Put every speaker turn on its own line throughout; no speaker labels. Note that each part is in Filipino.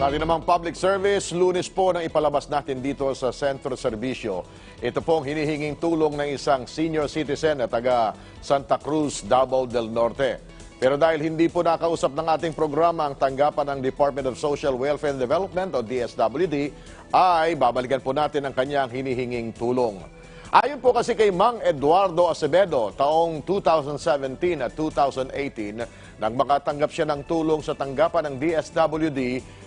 Sa ating namang public service, Lunes po nang ipalabas natin dito sa Sentro Serbisyo. Ito pong hinihinging tulong ng isang senior citizen na taga Santa Cruz, Davao del Norte. Pero dahil hindi po nakausap ng ating programa ang tanggapan ng Department of Social Welfare and Development o DSWD, ay babalikan po natin ang kanyang hinihinging tulong. Ayon po kasi kay Mang Eduardo Acevedo, taong 2017 at 2018, nang makatanggap siya ng tulong sa tanggapan ng DSWD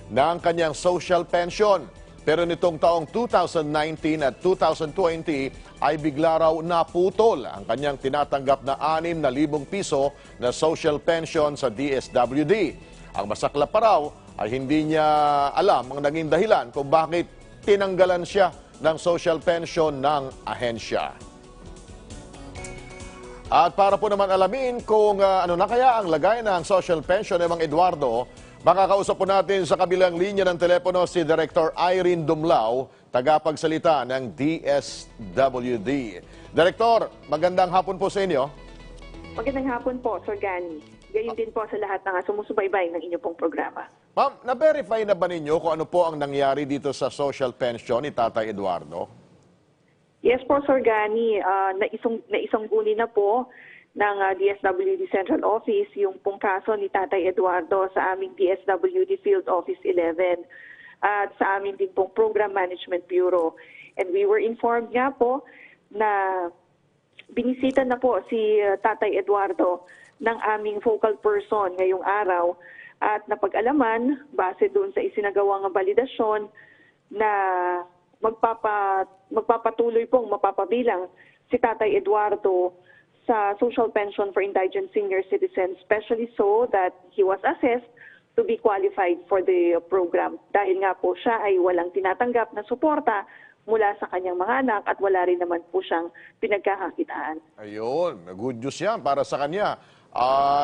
ng kanyang social pension. Pero nitong taong 2019 at 2020 ay bigla raw naputol ang kanyang tinatanggap na 6,000 piso na social pension sa DSWD. Ang masaklap pa raw ay hindi niya alam ang naging dahilan kung bakit tinanggalan siya ng social pension ng ahensya. At para po naman alamin kung ano na kaya ang lagay ng social pension ni Mang Eduardo, makakausap po natin sa kabilang linya ng telepono si Director Irene Dumlao, tagapagsalita ng DSWD. Director, magandang hapon po sa inyo.
Magandang hapon po, Sir Gani. Gayon din po sa lahat ng sumusubaybay ng inyong pong programa.
Ma'am, na-verify na ba ninyo kung ano po ang nangyari dito sa social pension ni Tatay Eduardo?
Yes po, Sir Gani. Naisanggunin na po ng DSWD Central Office yung pong kaso ni Tatay Eduardo sa aming DSWD Field Office 11 at sa aming din pong Program Management Bureau. And we were informed nga po na binisita na po si Tatay Eduardo ng aming focal person ngayong araw at napag-alaman base doon sa isinagawang validasyon na magpapatuloy pong mapapabilang si Tatay Eduardo sa social pension for indigent senior citizens, especially so that he was assessed to be qualified for the program. Dahil nga po siya ay walang tinatanggap na suporta mula sa kanyang mga anak at wala rin naman po siyang pinagkakakitaan.
Ayun, good news yan para sa kanya.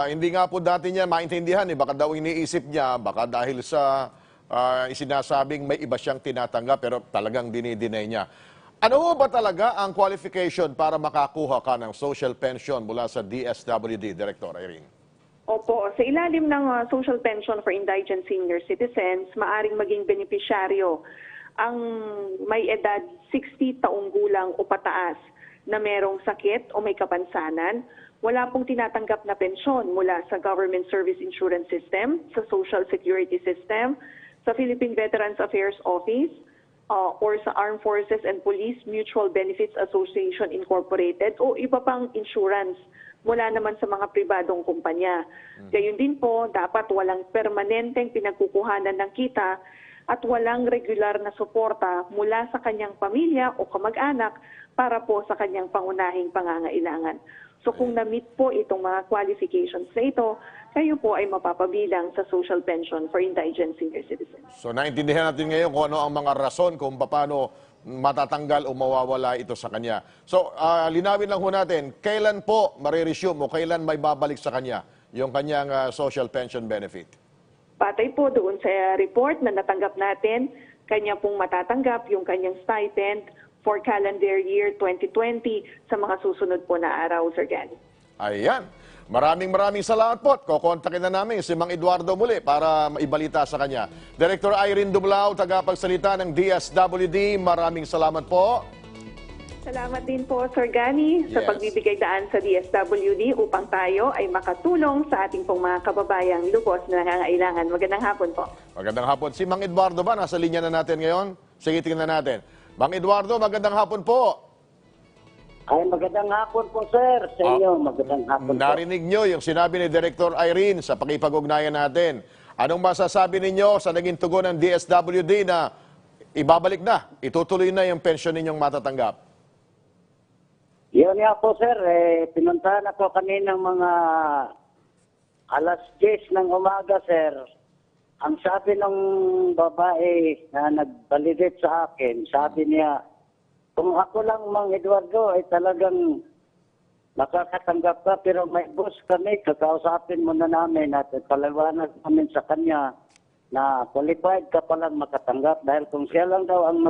Hindi nga po dati niya maintindihan, baka daw iniisip niya, baka dahil sa isinasabing may iba siyang tinatanggap pero talagang dinideny niya. Ano ba talaga ang qualification para makakuha ka ng social pension mula sa DSWD, Director Irene?
Opo, sa ilalim ng social pension for indigent senior citizens, maaring maging benepisyaryo ang may edad 60 taong gulang o pataas na merong sakit o may kapansanan, wala pong tinatanggap na pensyon mula sa Government Service Insurance System, sa Social Security System, sa Philippine Veterans Affairs Office, or sa Armed Forces and Police Mutual Benefits Association Incorporated o iba pang insurance mula naman sa mga pribadong kumpanya. Gayun din po, dapat walang permanenteng pinagkukuhanan ng kita at walang regular na suporta mula sa kanyang pamilya o kamag-anak para po sa kanyang pangunahing pangangailangan. So kung na-meet po itong mga qualifications na ito, kayo po ay mapapabilang sa social pension for indigent senior citizens.
So naintindihan natin ngayon kung ano ang mga rason kung paano matatanggal o mawawala ito sa kanya. So linawin lang ho natin, kailan po mariresume o kailan may babalik sa kanya yung kanyang social pension benefit?
Patay po doon sa report na natanggap natin, kanya pong matatanggap yung kanyang stipend for calendar year 2020 sa mga susunod po na araw, Sir Gani.
Ayan. Maraming salamat po. Kokontakin na namin si Mang Eduardo muli para maibalita sa kanya. Director Irene Dumlao, tagapagsalita ng DSWD, maraming salamat po.
Salamat din po, Sir Gani, sa pagbibigay daan sa DSWD upang tayo ay makatulong sa ating pong mga kababayang lubos na nangangailangan. Magandang hapon po.
Magandang hapon. Si Mang Eduardo ba? Nasa linya na natin ngayon? Sige, tingnan natin. Mang Eduardo, magandang hapon po.
Ay, magandang hapon po, sir. Sa inyo, magandang hapon po.
Narinig nyo yung sinabi ni Director Irene sa pakipag-ugnayan natin. Anong masasabi ninyo sa naging tugon ng DSWD na ibabalik na, itutuloy na yung pension ninyong matatanggap?
Yun nga po, sir. Pinuntahan na po kaninang mga alas 10 ng umaga, sir. Ang sabi ng babae na nag-validate sa akin, sabi niya, kung ako lang, Mang Eduardo, ay talagang nakakatanggap ka, pero may boss kami, kakausapin mo na namin at paliwanag namin sa kanya na qualified ka palang makatanggap dahil kung siya lang daw ang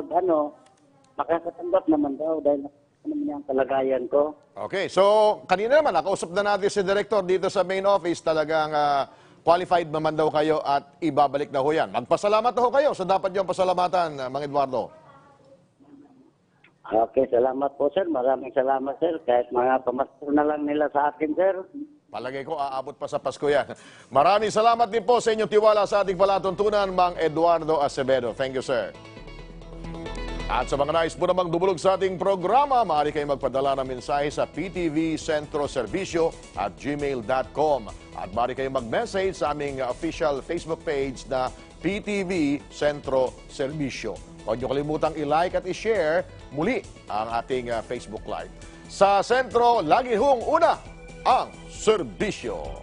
makakatanggap naman daw dahil ano niya ang kalagayan ko.
Okay, so kanina naman, nakausap na natin si Director dito sa main office, talagang qualified naman daw kayo at ibabalik na ho yan. Magpasalamat na ho kayo sa dapat niyong pasalamatan, Mang Eduardo.
Okay, salamat po sir. Maraming salamat sir. Kahit mga pamasko na lang nila sa akin sir.
Palagay ko, aabot pa sa Pasko yan. Maraming salamat din po sa inyong tiwala sa ating palatuntunan, Mang Eduardo Acevedo. Thank you, sir. At sa mga nais po namang dumulog sa ating programa, maaari kayong magpadala ng mensahe sa ptvcentroservicio@gmail.com. At maaari kayong mag-message sa aming official Facebook page na PTV Centro Servicio. Huwag niyo kalimutang i-like at i-share muli ang ating Facebook Live. Sa sentro, lagi hong una ang serbisyo.